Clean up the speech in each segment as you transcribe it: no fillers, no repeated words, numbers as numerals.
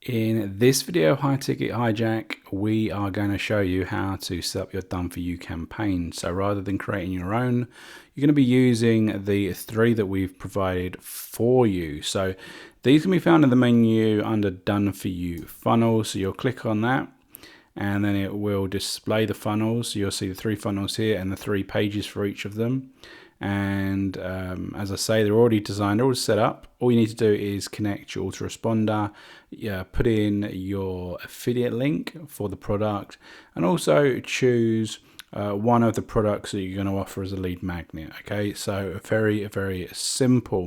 In this video, High Ticket Hijack, we are going to show you how to set up your Done For You campaign. So rather than creating your own, you're going to be using the three that we've provided for you. So these can be found in the menu under Done For You funnels. So you'll click on that and then it will display the funnels. So you'll see the three funnels here and the 3 pages for each of them. And as I say, they're already designed, they're all set up. All you need to do is connect your autoresponder, put in your affiliate link for the product, and also choose one of the products that you're going to offer as a lead magnet. Okay, so very, very simple.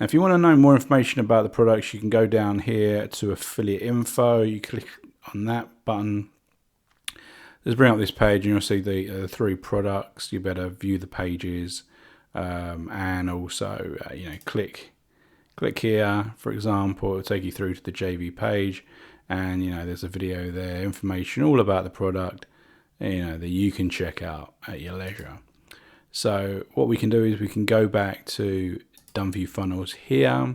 Now, if you want to know more information about the products, you can go down here to affiliate info. You click on that button. Let's bring up this page, and you'll see the 3 products. You better view the pages. And also click here, for example. It'll take you through to the JV page, and there's a video there, information all about the product that you can check out at your leisure. So what we can do is we can go back to Done For You funnels here,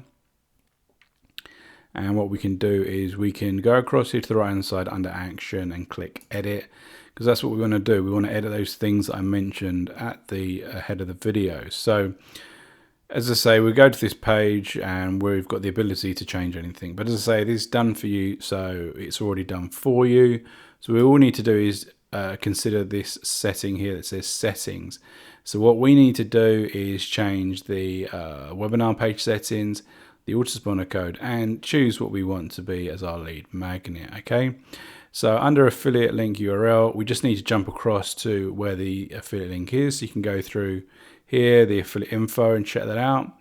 and what we can do is we can go across here to the right hand side under action and click edit, because that's what we want to do. We want to edit those things that I mentioned at the head of the video. So as I say, we go to this page and we've got the ability to change anything. But as I say, this is done for you, so it's already done for you. So we all need to do is consider this setting here that says settings. So what we need to do is change the webinar page settings, the autoresponder code, and choose what we want to be as our lead magnet. Okay. So under affiliate link URL, we just need to jump across to where the affiliate link is. So you can go through here, the affiliate info, and check that out.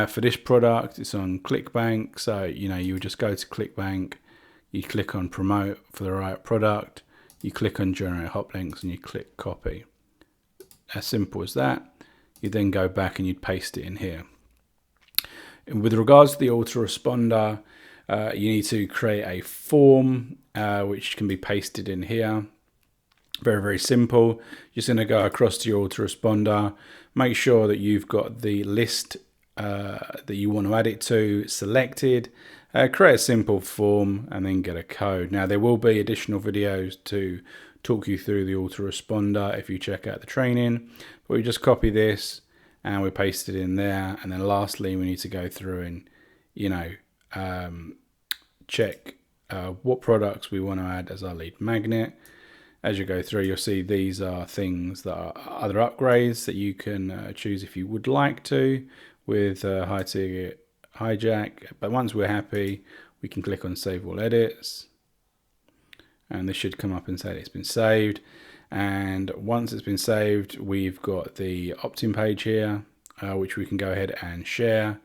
For this product, it's on ClickBank. So, you would just go to ClickBank, you click on promote for the right product, you click on generate hop links, and you click copy. As simple as that. You then go back and you'd paste it in here. And with regards to the autoresponder, you need to create a form which can be pasted in here. Very, very simple. You're just going to go across to your autoresponder, make sure that you've got the list that you want to add it to selected, create a simple form, and then get a code. Now, there will be additional videos to talk you through the autoresponder if you check out the training, but we just copy this and we paste it in there. And then lastly, we need to go through and check what products we want to add as our lead magnet. As you go through, you'll see these are things that are other upgrades that you can choose if you would like to with High Ticket Hijack. But once we're happy, we can click on Save All Edits, and this should come up and say that it's been saved. And once it's been saved, we've got the opt-in page here, which we can go ahead and share.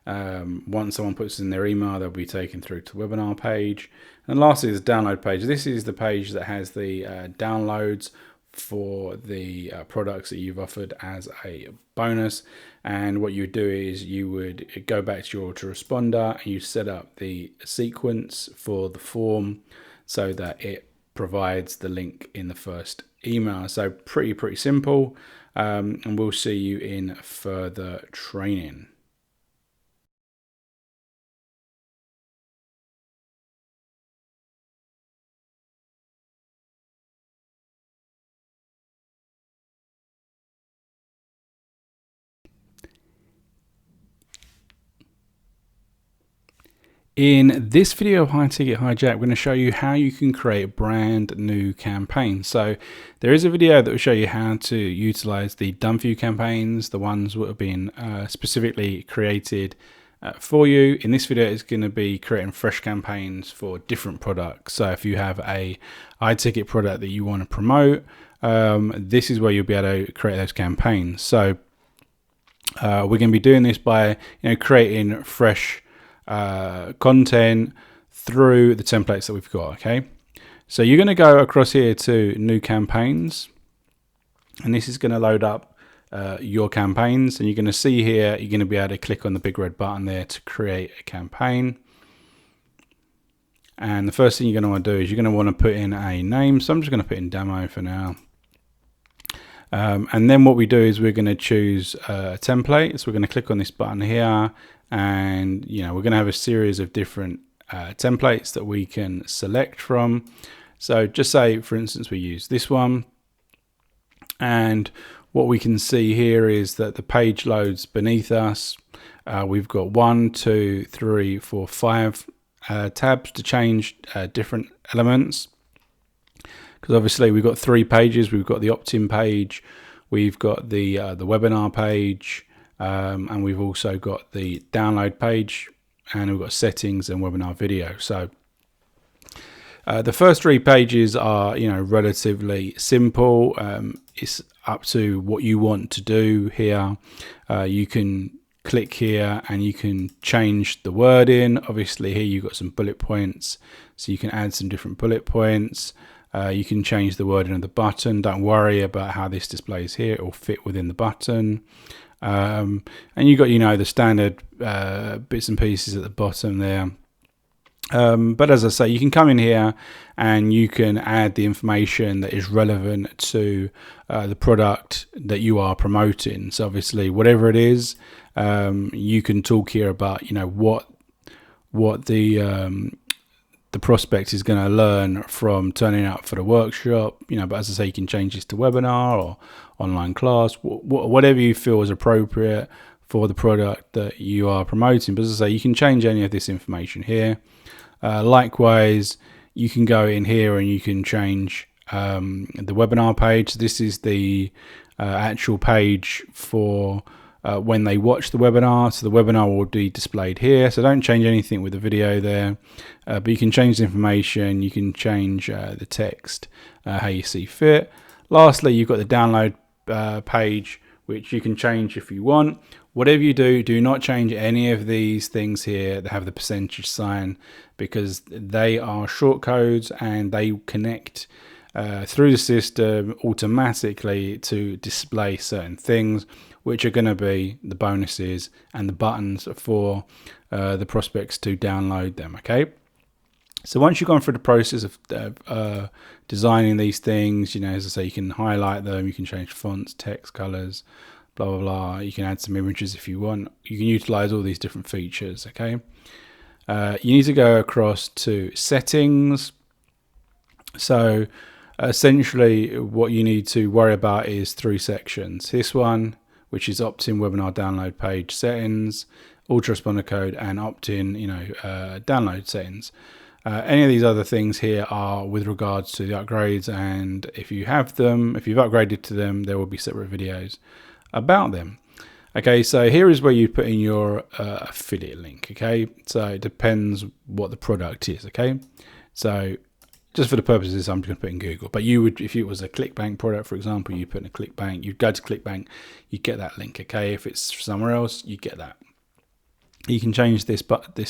Once someone puts in their email, they'll be taken through to the webinar page. And lastly, the download page. This is the page that has the downloads for the products that you've offered as a bonus. And what you would do is you would go back to your autoresponder and you set up the sequence for the form so that it provides the link in the first email. So pretty simple. And we'll see you in further training. In this video of High Ticket Hijack, we're going to show you how you can create brand new campaigns. So there is a video that will show you how to utilize the Done For You campaigns, the ones that have been specifically created for you. In this video, it's going to be creating fresh campaigns for different products. So if you have a high ticket product that you want to promote, this is where you'll be able to create those campaigns. So we're going to be doing this by creating fresh content through the templates that we've got. Okay, so you're going to go across here to new campaigns, and this is going to load up your campaigns, and you're going to see here you're going to be able to click on the big red button there to create a campaign. And the first thing you're going to want to do is you're going to want to put in a name. So I'm just going to put in demo for now. And then what we do is we're going to choose a template. So we're going to click on this button here, and we're going to have a series of different templates that we can select from. So just say, for instance, we use this one, and what we can see here is that the page loads beneath us. We've got 1, 2, 3, 4, 5 tabs to change different elements, because obviously we've got 3 pages. We've got the opt-in page, we've got the webinar page, and we've also got the download page, and we've got settings and webinar video. So the first 3 pages are, relatively simple. It's up to what you want to do here. You can click here and you can change the wording. Obviously here you've got some bullet points, so you can add some different bullet points. You can change the wording of the button. Don't worry about how this displays here, it will fit within the button. And you've got, the standard bits and pieces at the bottom there. But as I say, you can come in here and you can add the information that is relevant to the product that you are promoting. So obviously, whatever it is, you can talk here about what the prospect is going to learn from turning up for the workshop. But as I say, you can change this to webinar or online class, whatever you feel is appropriate for the product that you are promoting. But as I say, you can change any of this information here. Likewise, you can go in here and you can change the webinar page. This is the actual page for when they watch the webinar. So the webinar will be displayed here. So don't change anything with the video there, but you can change the information. You can change the text how you see fit. Lastly, you've got the download page, which you can change if you want. Whatever you do, do not change any of these things here that have the percentage sign, because they are shortcodes and they connect through the system automatically to display certain things, which are going to be the bonuses and the buttons for the prospects to download them. Okay. So once you've gone through the process of designing these things, as I say, you can highlight them, you can change fonts, text, colors, blah, blah, blah. You can add some images if you want. You can utilize all these different features, okay? You need to go across to settings. So essentially what you need to worry about is 3 sections. This one, which is opt-in webinar download page settings, autoresponder code, and opt-in, download settings. Any of these other things here are with regards to the upgrades, and if you have them, if you've upgraded to them, there will be separate videos about them. Okay, so here is where you put in your affiliate link. Okay, so it depends what the product is. Okay, so just for the purposes, I'm just going to put in Google, but you would, if it was a ClickBank product, for example, you put in a ClickBank, you'd go to ClickBank, you get that link. Okay, if it's somewhere else, you get that. You can change this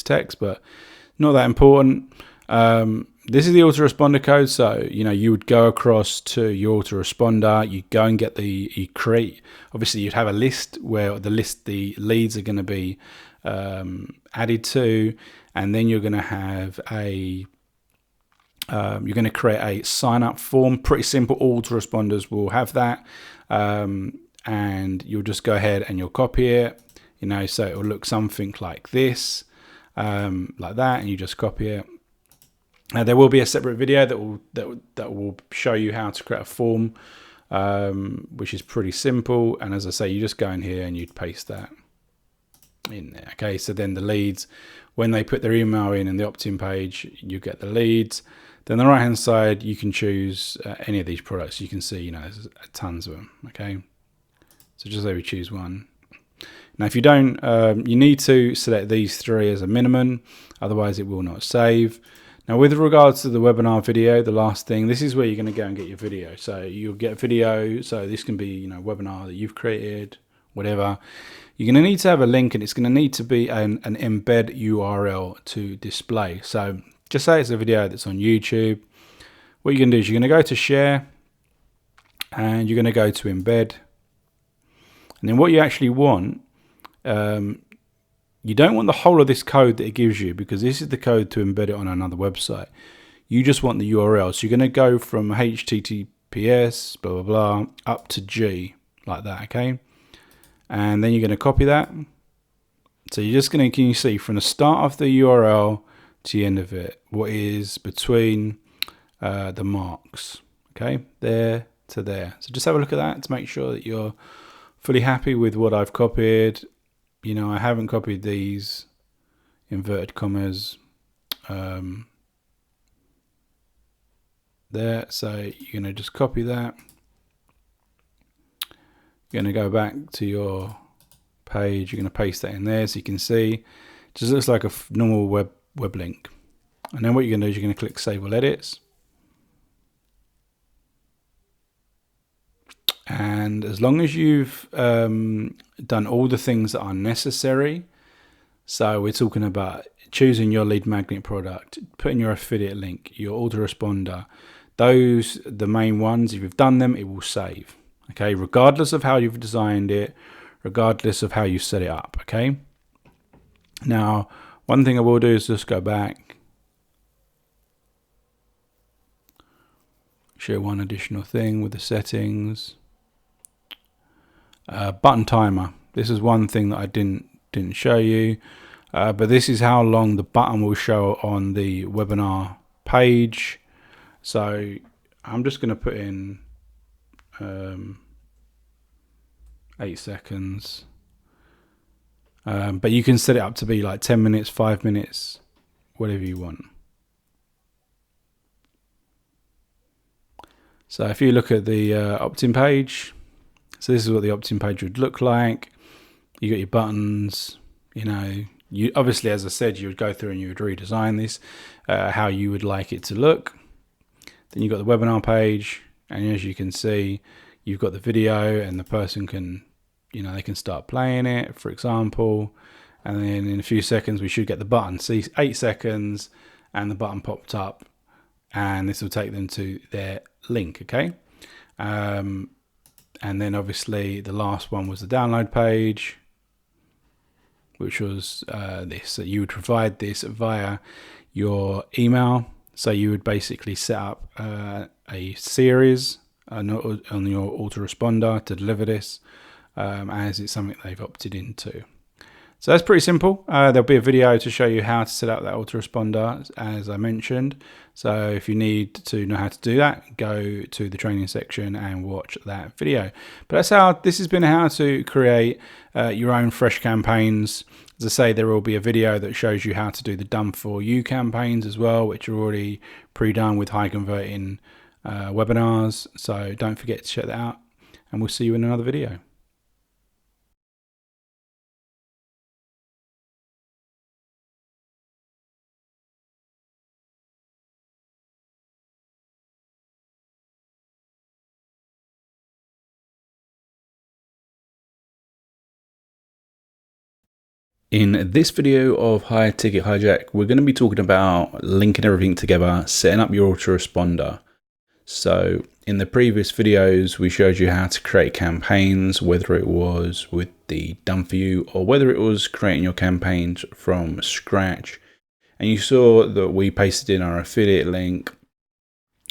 text, but not that important. This is the autoresponder code. So, you would go across to your autoresponder, you go and get you create, obviously you'd have a list where the leads are going to be added to, and then you're going to have you're going to create a sign up form. Pretty simple. Autoresponders will have that. And you'll just go ahead and you'll copy it, so it will look something like this, like that, and you just copy it. There will be a separate video that will show you how to create a form, which is pretty simple. And as I say, you just go in here and you'd paste that in there. Okay, so then the leads, when they put their email in the opt-in page, you get the leads. Then on the right hand side, you can choose any of these products. You can see, there's tons of them. Okay, so just say we choose one. Now, if you don't, you need to select these 3 as a minimum, otherwise it will not save. Now, with regards to the webinar video, the last thing, this is where you're going to go and get your video. So you'll get video. So this can be, webinar that you've created, whatever. You're going to need to have a link, and it's going to need to be an embed URL to display. So just say it's a video that's on YouTube. What you're going to do is you're going to go to share, and you're going to go to embed. And then what you actually want, you don't want the whole of this code that it gives you, because this is the code to embed it on another website. You just want the URL. So you're going to go from HTTPS, blah, blah, blah, up to G, like that, okay? And then you're going to copy that. So you're just going to, can you see, from the start of the URL to the end of it, what is between the marks, okay, there to there. So just have a look at that to make sure that you're fully happy with what I've copied. You know, I haven't copied these inverted commas there, so you're going to just copy that. You're going to go back to your page, you're going to paste that in there so you can see. It just looks like a normal web link. And then what you're going to do is you're going to click Save All Edits. And as long as you've done all the things that are necessary, so we're talking about choosing your lead magnet product, putting your affiliate link, your autoresponder, those the main ones. If you've done them, it will save. Okay, regardless of how you've designed it, regardless of how you set it up. Okay. Now, one thing I will do is just go back, show one additional thing with the settings. Button timer. This is one thing that I didn't show you, but this is how long the button will show on the webinar page. So I'm just going to put in 8 seconds, but you can set it up to be like 10 minutes, 5 minutes, whatever you want. So if you look at the opt-in page, so this is what the opt-in page would look like. You got your buttons, you know, you obviously, as I said, you would go through and you would redesign this how you would like it to look. Then you've got the webinar page, and as you can see, you've got the video, and the person can, you know, they can start playing it, for example, and then in a few seconds we should get the button. See, 8 seconds and the button popped up, and this will take them to their link. Okay. And then obviously the last one was the download page, which was this. So you would provide this via your email. So you would basically set up a series on your autoresponder to deliver this, as it's something they've opted into. So that's pretty simple. There'll be a video to show you how to set up that autoresponder, as I mentioned. So if you need to know how to do that, go to the training section and watch that video. But that's how this has been, how to create your own fresh campaigns. As I say, there will be a video that shows you how to do the done for you campaigns as well, which are already pre-done with high converting webinars. So don't forget to check that out, and we'll see you in another video. In this video of High Ticket Hijack, we're going to be talking about linking everything together, setting up your autoresponder. So in the previous videos, we showed you how to create campaigns, whether it was with the done for you or whether it was creating your campaigns from scratch. And you saw that we pasted in our affiliate link.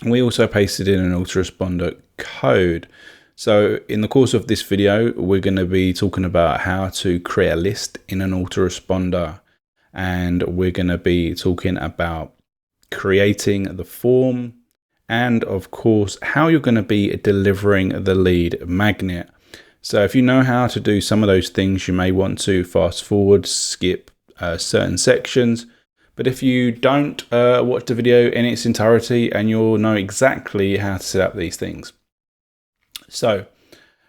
We also pasted in an autoresponder code. So in the course of this video, we're going to be talking about how to create a list in an autoresponder, and we're going to be talking about creating the form, and of course how you're going to be delivering the lead magnet. So if you know how to do some of those things, you may want to fast forward, skip certain sections. But if you don't, watch the video in its entirety and you'll know exactly how to set up these things. So,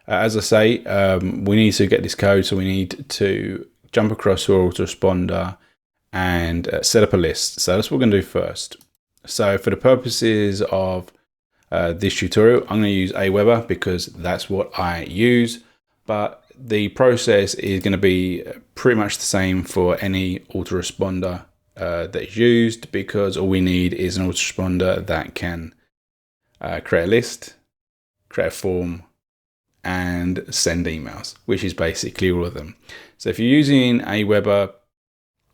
as I say, we need to get this code, so we need to jump across to our autoresponder and set up a list. So that's what we're going to do first. So for the purposes of this tutorial, I'm going to use Aweber because that's what I use. But the process is going to be pretty much the same for any autoresponder that is used, because all we need is an autoresponder that can create a list, create a form, and send emails, which is basically all of them. So if you're using Aweber,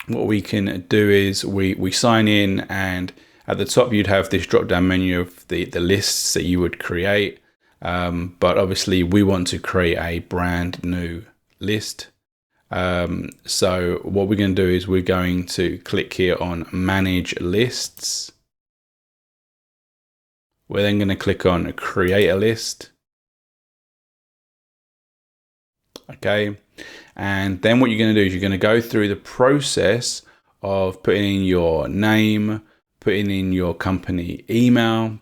what we can do is we sign in, and at the top you'd have this drop down menu of the lists that you would create, but obviously we want to create a brand new list, So what we're going to do is we're going to click here on manage lists. We're then going to click on create a list. Okay. And then what you're going to do is you're going to go through the process of putting in your name, putting in your company email,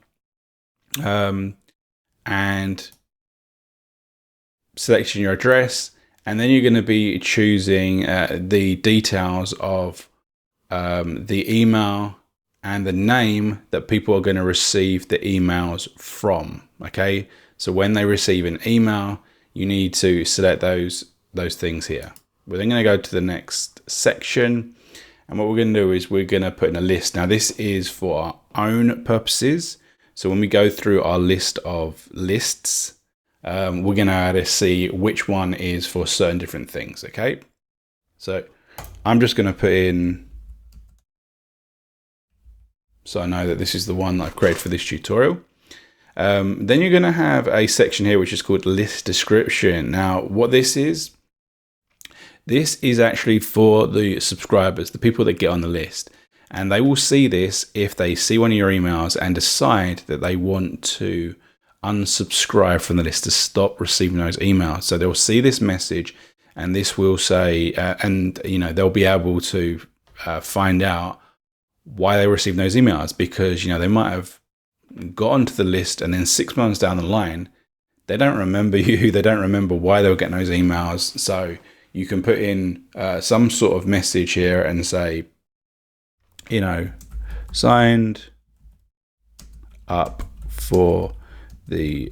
and selecting your address. And then you're going to be choosing the details of the email and the name that people are going to receive the emails from. Okay, so when they receive an email, you need to select those things here. We're then going to go to the next section, and what we're going to do is we're going to put in a list. Now this is for our own purposes. So when we go through our list of lists, we're going to have to see which one is for certain different things. Okay, so I'm just going to put in, so I know that this is the one that I've created for this tutorial. Then you're going to have a section here which is called list description. Now what this is actually for the subscribers, the people that get on the list, and they will see this if they see one of your emails and decide that they want to unsubscribe from the list, to stop receiving those emails. So they'll see this message, and this will say, and they'll be able to find out why they received those emails, because they might have got onto the list and then 6 months down the line they don't remember you, they don't remember why they were getting those emails. So you can put in some sort of message here and say, signed up for the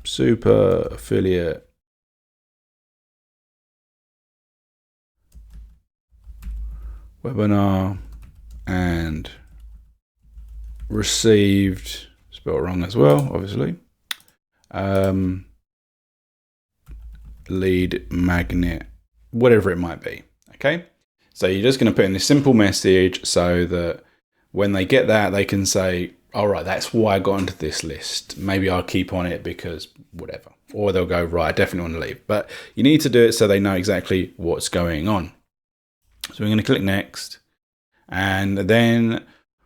super affiliate webinar and received, spelled wrong as well, obviously, lead magnet, whatever it might be. Okay, so you're just going to put in this simple message so that when they get that, they can say, all right, that's why I got onto this list. Maybe I'll keep on it because whatever. Or they'll go, right, I definitely want to leave. But you need to do it so they know exactly what's going on. So we're going to click next. And then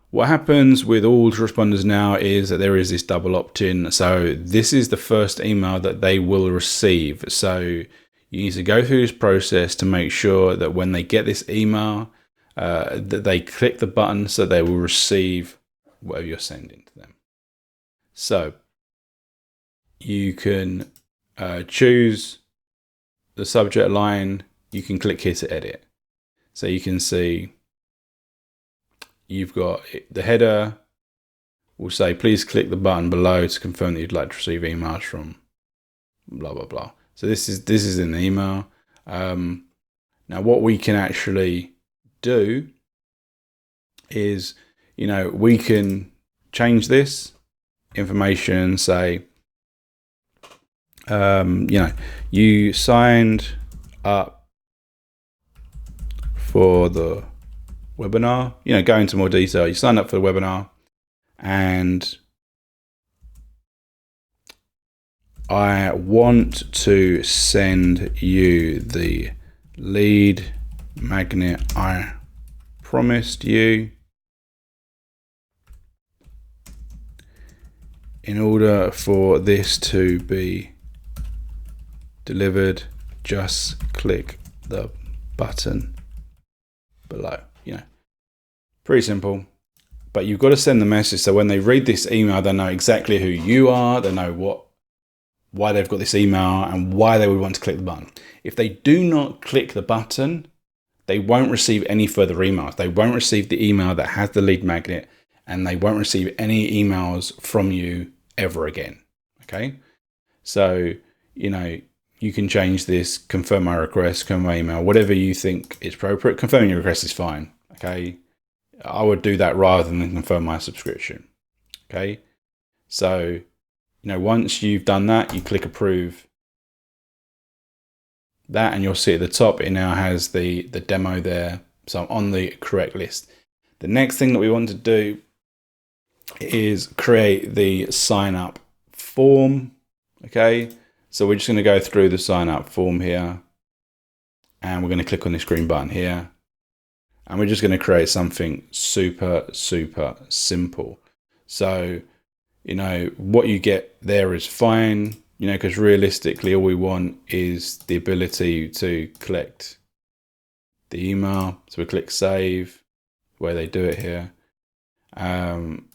what happens with all responders now is that there is this double opt-in. So this is the first email that they will receive. So you need to go through this process to make sure that when they get this email, that they click the button so they will receive whatever you're sending to them. So you can choose the subject line. You can click here to edit. So you can see you've got the header will say, please click the button below to confirm that you'd like to receive emails from blah, blah, blah. So this is in the email. Now what we can actually do is, we can change this information, say, you signed up for the webinar, go into more detail. You signed up for the webinar and I want to send you the lead magnet I promised you. In order for this to be delivered, just click the button below. Pretty simple, but you've got to send the message so when they read this email, they know exactly who you are, they know why they've got this email and why they would want to click the button. If they do not click the button, they won't receive any further emails. They won't receive the email that has the lead magnet, and they won't receive any emails from you ever again. Okay, so you can change this, confirm my request, confirm my email, whatever you think is appropriate. Confirming your request is fine. Okay, I would do that rather than confirm my subscription. Okay, so once you've done that, you click approve that, and you'll see at the top it now has the demo there, so I'm on the correct list. The next thing that we want to do is create the sign up form. Okay, so we're just going to go through the sign up form here. and we're going to click on this green button here, and we're just going to create something super simple. So, you know, what you get there is fine, you know, because realistically all we want is the ability to collect the email. So we click save, where they do it here. Then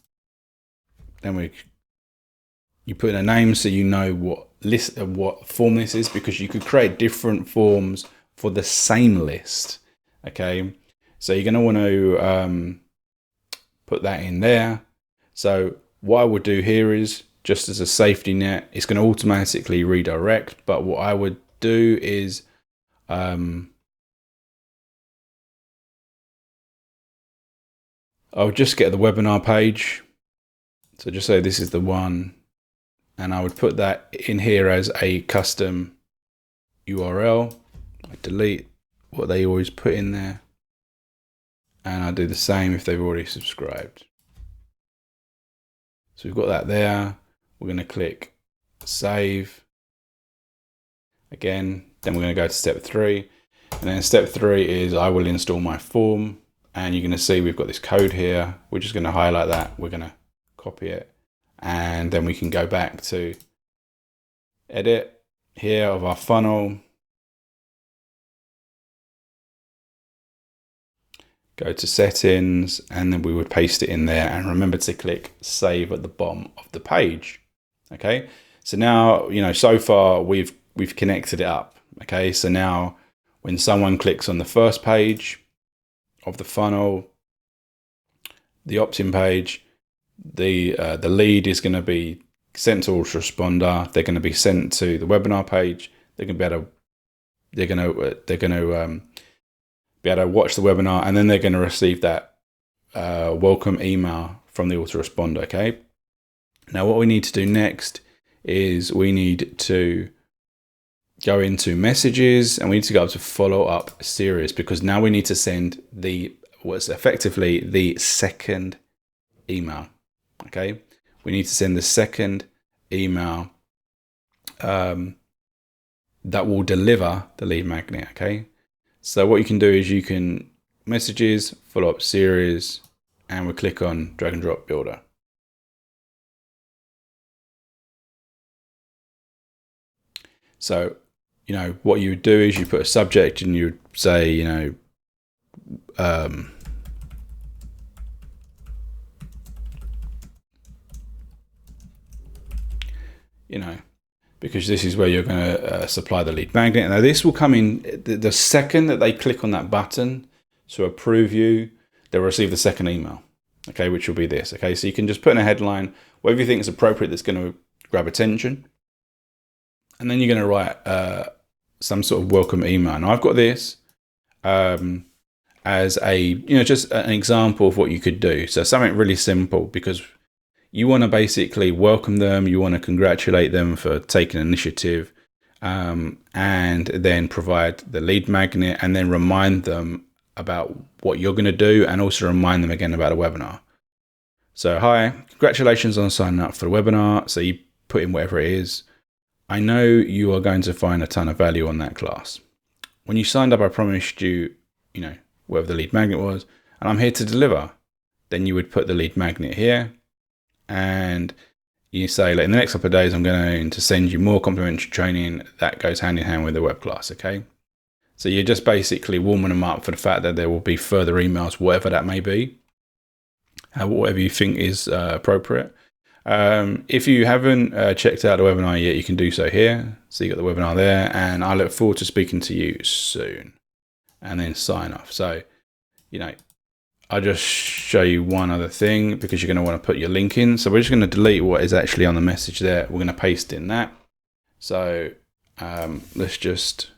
you put in a name so you know what form this is, because you could create different forms for the same list. Okay, so you're going to want to put that in there. So what I would do here is, just as a safety net, it's going to automatically redirect, but what I would do is I'll just get the webinar page. So just say this is the one, and I would put that in here as a custom URL. I delete what they always put in there, and I'll do the same if they've already subscribed. So we've got that there. We're going to click save again. Then we're going to go to step 3, and then step 3 is I will install my form, and you're going to see we've got this code here. We're just going to highlight that. We're going to copy it, and then we can go back to edit here of our funnel, go to settings, and then we would paste it in there, and remember to click save at the bottom of the page. Okay, so now, you know, so far we've connected it up. Okay, so now when someone clicks on the first page of the funnel, the opt-in page, the lead is going to be sent to autoresponder. They're going to be sent to the webinar page. They're going to be able to, they're going to be able to watch the webinar, and then they're going to receive that welcome email from the autoresponder. Okay. Now what we need to do next is we need to go into messages, and we need to go up to follow up series, because now we need to send what's effectively the second email. Okay, we need to send the second email that will deliver the lead magnet. Okay, so what you can do is you can messages, follow up series, and we click on drag and drop builder. So, you know, what you would do is you put a subject, and you would say, you know, because this is where you're going to supply the lead magnet. Now this will come in the second that they click on that button to approve you, they'll receive the second email. Okay, which will be this. Okay, so you can just put in a headline whatever you think is appropriate that's going to grab attention, and then you're going to write some sort of welcome email. Now I've got this as a, you know, just an example of what you could do. So something really simple, because you want to basically welcome them, you want to congratulate them for taking initiative, and then provide the lead magnet, and then remind them about what you're going to do, and also remind them again about a webinar. So, hi, congratulations on signing up for the webinar. So you put in whatever it is. I know you are going to find a ton of value on that class. When you signed up, I promised you, you know, whatever the lead magnet was, and I'm here to deliver. Then you would put the lead magnet here, and you say, like, in the next couple of days, I'm going to send you more complimentary training that goes hand in hand with the web class. Okay. So you're just basically warming them up for the fact that there will be further emails, whatever that may be, whatever you think is appropriate. If you haven't checked out the webinar yet, you can do so here. So you got the webinar there, and I look forward to speaking to you soon. And then sign off. So, you know, I'll just show you one other thing, because you're going to want to put your link in. So we're just going to delete what is actually on the message there. We're going to paste in that. So let's just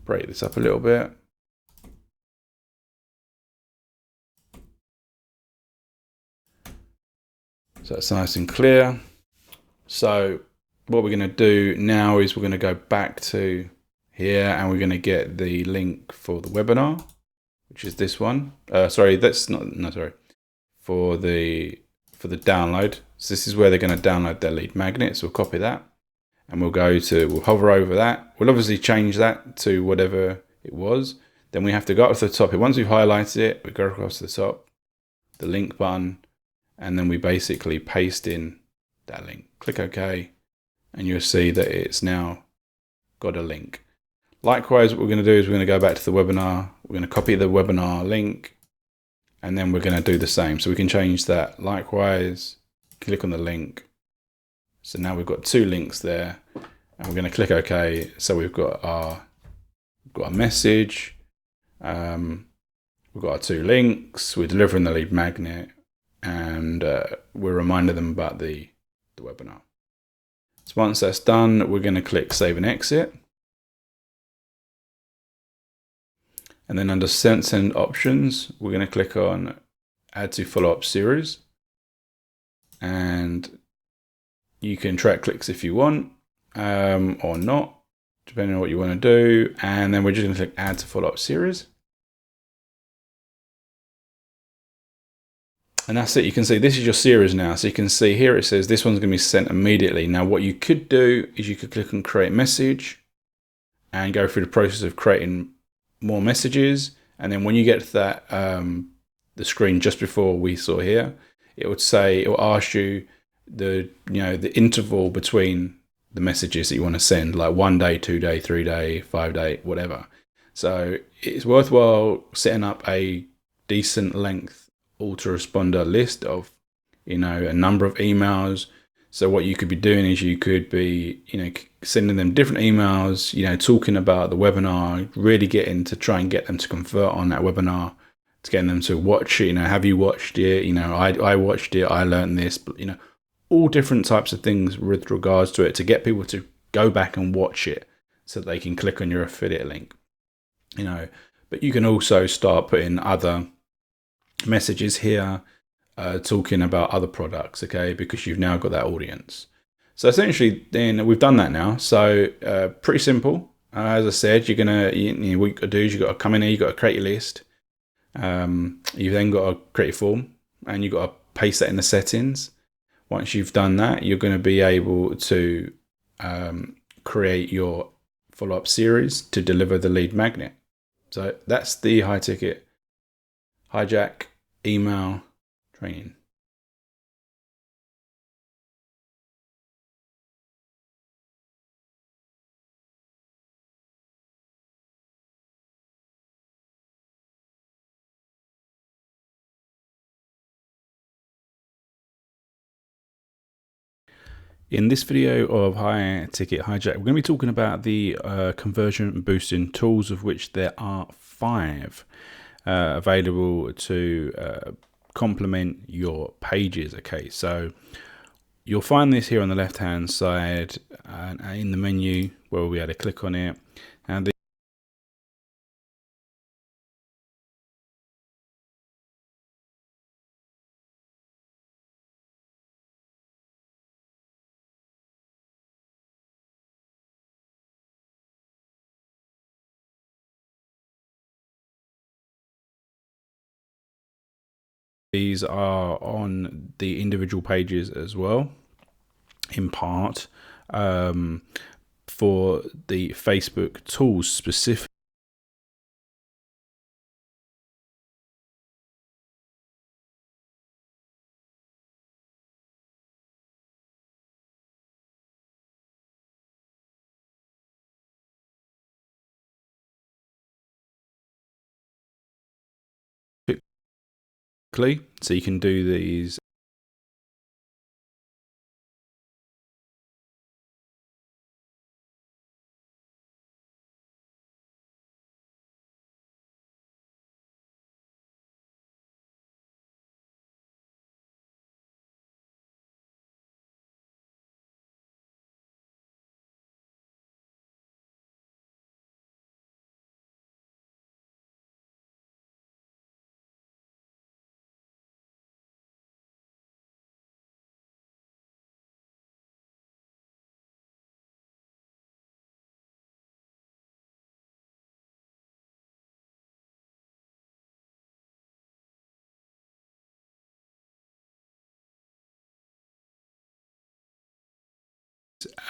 break this up a little bit. So it's nice and clear. So what we're going to do now is we're going to go back to here, and we're going to get the link for the webinar, which is this one. Sorry, that's not, no, sorry. For the download. So this is where they're going to download their lead magnet. So we'll copy that, and we'll hover over that. We'll obviously change that to whatever it was. Then we have to go up to the top. Once we've highlighted it, we go across the top, the link button, and then we basically paste in that link. Click OK, and you'll see that it's now got a link. Likewise, what we're going to do is we're going to go back to the webinar. We're going to copy the webinar link, and then we're going to do the same. So we can change that. Likewise, click on the link. So now we've got two links there, and we're going to click OK. So we've got our message. We've got our two links. We're delivering the lead magnet, and we're reminding them about the webinar. So once that's done, we're going to click Save and Exit. And then under Send Options, we're going to click on Add to Follow-up Series. And you can track clicks if you want, or not, depending on what you want to do. And then we're just going to click Add to Follow-up Series. And that's it. You can see this is your series now. So you can see here it says this one's going to be sent immediately. Now what you could do is you could click on Create Message and go through the process of creating more messages. And then when you get to that, the screen just before we saw here, it will ask you the interval between the messages that you want to send, like 1 day, 2 day, 3 day, 5 day, whatever. So it's worthwhile setting up a decent length autoresponder list of a number of emails. So what you could be doing is you could be sending them different emails, talking about the webinar, really getting to try and get them to convert on that webinar, to getting them to watch it. Have you watched it? I watched it, I learned this, but all different types of things with regards to it, to get people to go back and watch it so that they can click on your affiliate link. But you can also start putting other messages here, talking about other products, okay, because you've now got that audience. So essentially then we've done that now. So pretty simple. As I said, you're gonna what you got to do is you've got to come in here, you've got to create your list. You've then got to create a form, and you've got to paste that in the settings. Once you've done that, you're going to be able to create your follow-up series to deliver the lead magnet. So that's the high ticket hijack email training. In this video of High Ticket Hijack, we're going to be talking about the conversion boosting tools, of which there are 5 available to complement your pages. Okay, so you'll find this here on the left hand side in the menu, where we'll be able to click on it, and these are on the individual pages as well, in part for the Facebook tools specifically. So you can do these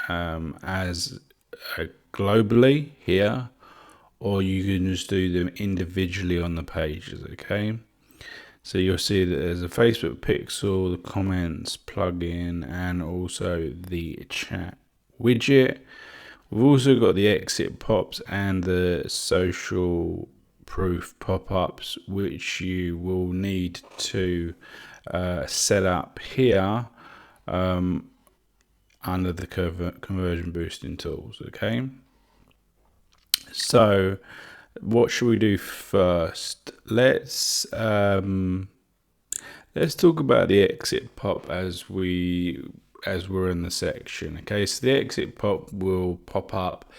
as globally here, or you can just do them individually on the pages, okay? So you'll see that there's a Facebook pixel, the comments plugin, and also the chat widget. We've also got the exit pops and the social proof pop-ups, which you will need to set up here under the conversion boosting tools, okay? So what should we do first? Let's talk about the exit pop as we're in the section. Okay, so the exit pop will pop up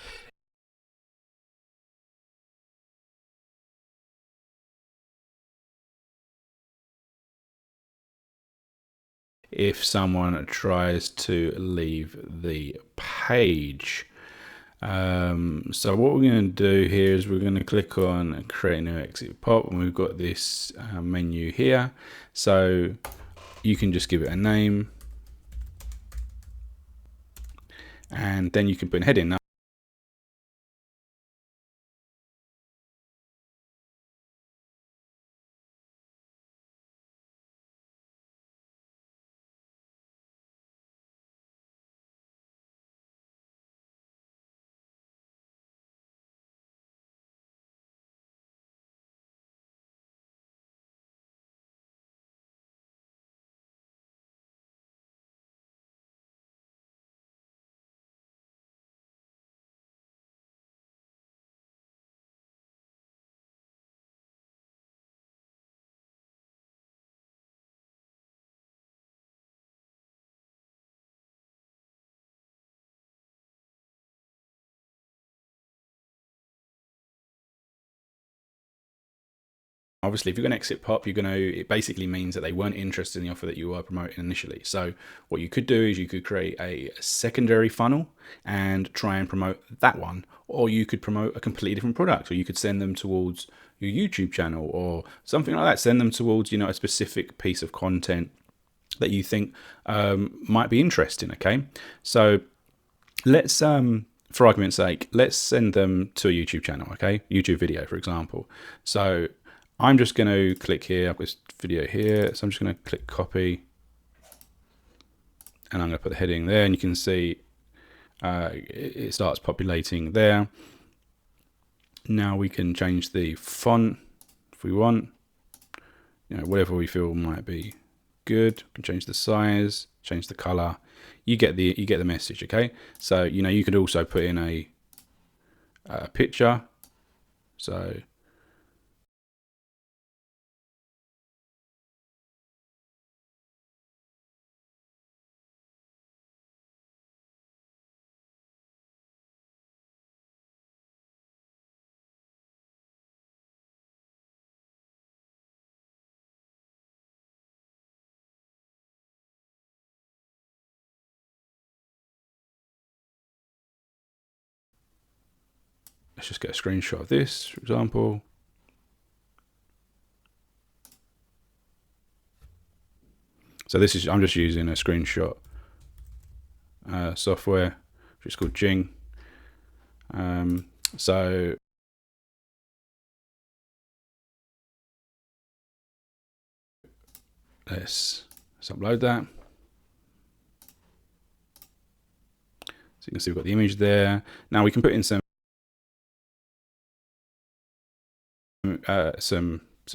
if someone tries to leave the page. So what we're going to do here is we're going to click on create new exit pop, and we've got this menu here. So you can just give it a name, and then you can put a heading. Now, obviously, if you're going to exit pop, it basically means that they weren't interested in the offer that you were promoting initially. So what you could do is you could create a secondary funnel and try and promote that one, or you could promote a completely different product, or you could send them towards your YouTube channel or something like that. Send them towards, a specific piece of content that you think might be interesting. Okay, so let's for argument's sake, let's send them to a YouTube channel. Okay, YouTube video, for example. So I'm just going to click here. I've got this video here, so I'm just going to click copy, and I'm going to put the heading there, and you can see it starts populating there. Now we can change the font if we want, whatever we feel might be good. We can change the size, change the color. You get the message, okay? So you could also put in a picture. So let's just get a screenshot of this, for example. So I'm just using a screenshot software, which is called Jing. So let's upload that. So you can see we've got the image there. Now we can put in some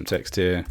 text here.